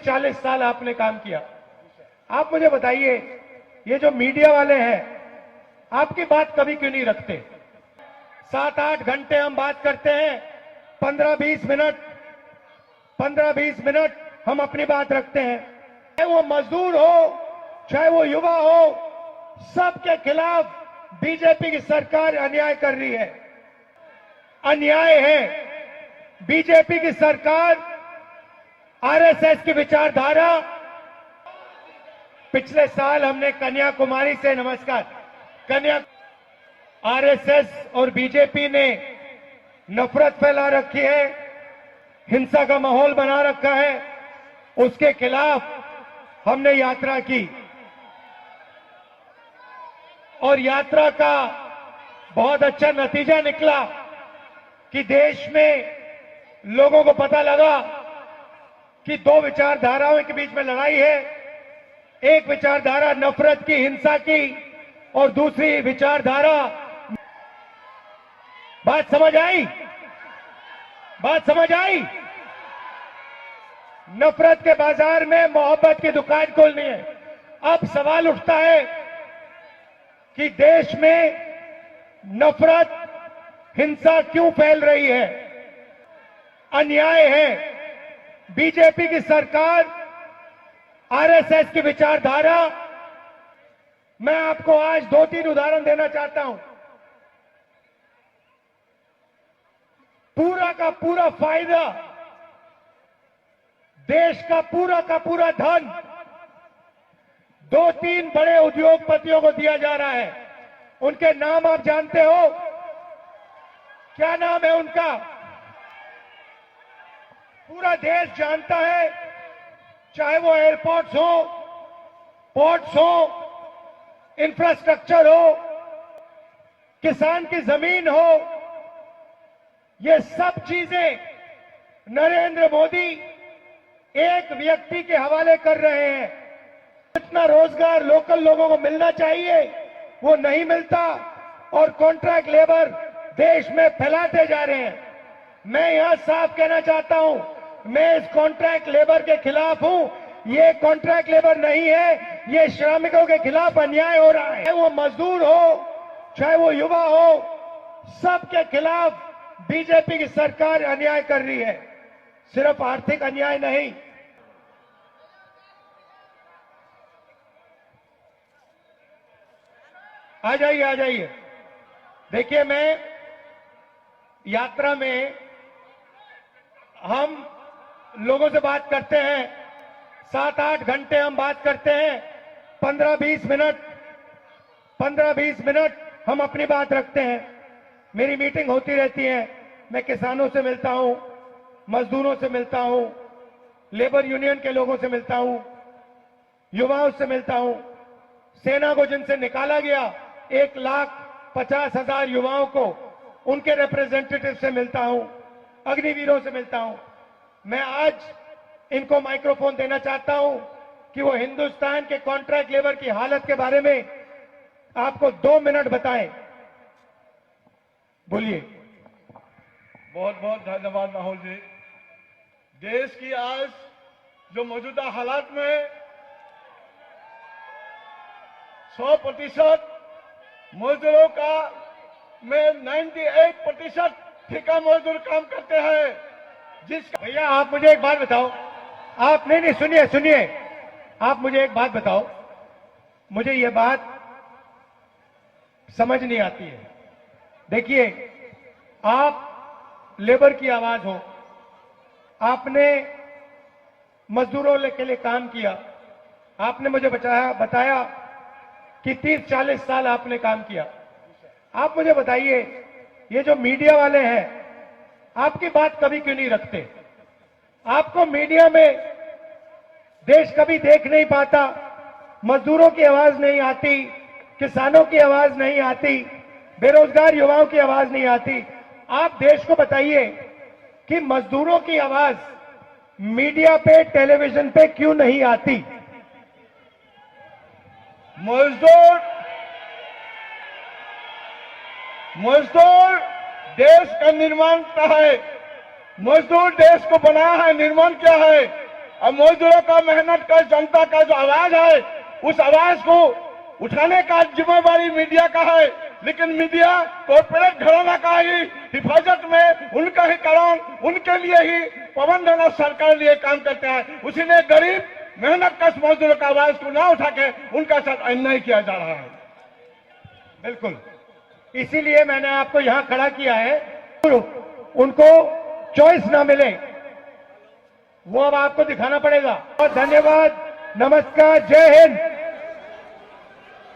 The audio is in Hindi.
30-40 साल आपने काम किया। आप मुझे बताइए, ये जो मीडिया वाले हैं आपकी बात कभी क्यों नहीं रखते? 7-8 घंटे हम बात करते हैं, 15-20 मिनट हम अपनी बात रखते हैं। चाहे वो मजदूर हो, चाहे वो युवा हो, सबके खिलाफ बीजेपी की सरकार अन्याय कर रही है। अन्याय है। बीजेपी की सरकार आरएसएस की विचारधारा। पिछले साल हमने कन्याकुमारी से आरएसएस और बीजेपी ने नफरत फैला रखी है, हिंसा का माहौल बना रखा है, उसके खिलाफ हमने यात्रा की और यात्रा का बहुत अच्छा नतीजा निकला कि देश में लोगों को पता लगा कि दो विचारधाराओं के बीच में लड़ाई है। एक विचारधारा नफरत की, हिंसा की, और दूसरी विचारधारा, बात समझ आई? नफरत के बाजार में मोहब्बत की दुकान खोलनी है। अब सवाल उठता है कि देश में नफरत, हिंसा क्यों फैल रही है? अन्याय है। बीजेपी की सरकार, आरएसएस की विचारधारा। मैं आपको आज 2-3 उदाहरण देना चाहता हूं। पूरा का पूरा फायदा, देश का पूरा धन 2-3 बड़े उद्योगपतियों को दिया जा रहा है। उनके नाम आप जानते हो? क्या नाम है उनका? पूरा देश जानता है। चाहे वो एयरपोर्ट्स हो, पोर्ट्स हो, इंफ्रास्ट्रक्चर हो, किसान की जमीन हो, ये सब चीजें नरेंद्र मोदी एक व्यक्ति के हवाले कर रहे हैं। जितना रोजगार लोकल लोगों को मिलना चाहिए वो नहीं मिलता और कॉन्ट्रैक्ट लेबर देश में फैलाते जा रहे हैं। मैं यहां साफ कहना चाहता हूं, मैं इस कॉन्ट्रैक्ट लेबर के खिलाफ हूं। ये कॉन्ट्रैक्ट लेबर नहीं है, ये श्रमिकों के खिलाफ अन्याय हो रहा है। चाहे वो मजदूर हो, चाहे वो युवा हो, सबके खिलाफ बीजेपी की सरकार अन्याय कर रही है। सिर्फ आर्थिक अन्याय नहीं। आ जाइए। देखिए, मैं यात्रा में हम लोगों से बात करते हैं, 7-8 घंटे हम बात करते हैं, 15-20 मिनट हम अपनी बात रखते हैं। मेरी मीटिंग होती रहती है। मैं किसानों से मिलता हूं, मजदूरों से मिलता हूं, लेबर यूनियन के लोगों से मिलता हूं, युवाओं से मिलता हूं, सेना को जिनसे निकाला गया 1,50,000 युवाओं को, उनके रिप्रेजेंटेटिव से मिलता हूं, अग्निवीरों से मिलता हूं। मैं आज इनको माइक्रोफोन देना चाहता हूं कि वो हिंदुस्तान के कॉन्ट्रैक्ट लेबर की हालत के बारे में आपको 2 मिनट बताएं। बोलिए। बहुत बहुत धन्यवाद राहुल जी। देश की आज जो मौजूदा हालात में 100% मजदूरों का में 98% ठेका मजदूर काम करते हैं। भैया आप मुझे एक बात बताओ। आप नहीं, सुनिए। आप मुझे एक बात बताओ। मुझे ये बात समझ नहीं आती है। देखिए, आप लेबर की आवाज हो, आपने मजदूरों के लिए काम किया, आपने मुझे बताया कि 30-40 साल आपने काम किया। आप मुझे बताइए, ये जो मीडिया वाले हैं आपकी बात कभी क्यों नहीं रखते? आपको मीडिया में देश कभी देख नहीं पाता, मजदूरों की आवाज नहीं आती, किसानों की आवाज नहीं आती, बेरोजगार युवाओं की आवाज नहीं आती। आप देश को बताइए कि मजदूरों की आवाज मीडिया पे, टेलीविजन पे क्यों नहीं आती? मजदूर देश का निर्माण करता है। मजदूर देश को बनाया है, निर्माण किया है। और मजदूरों का, मेहनत का, जनता का जो आवाज है, उस आवाज को उठाने का जिम्मेवारी मीडिया का है। लेकिन मीडिया कॉर्पोरेट घराना का ही हिफाजत में, उनका ही कारण, उनके लिए ही प्रबंधन और सरकार लिए काम करते हैं। उसी ने गरीब मेहनत कश मजदूरों का आवाज को ना उठा के उनका साथ अन्याय किया जा रहा है। बिल्कुल, इसीलिए मैंने आपको यहां खड़ा किया है। उनको चॉइस ना मिले वो अब आपको दिखाना पड़ेगा। और धन्यवाद, नमस्कार, जय हिंद।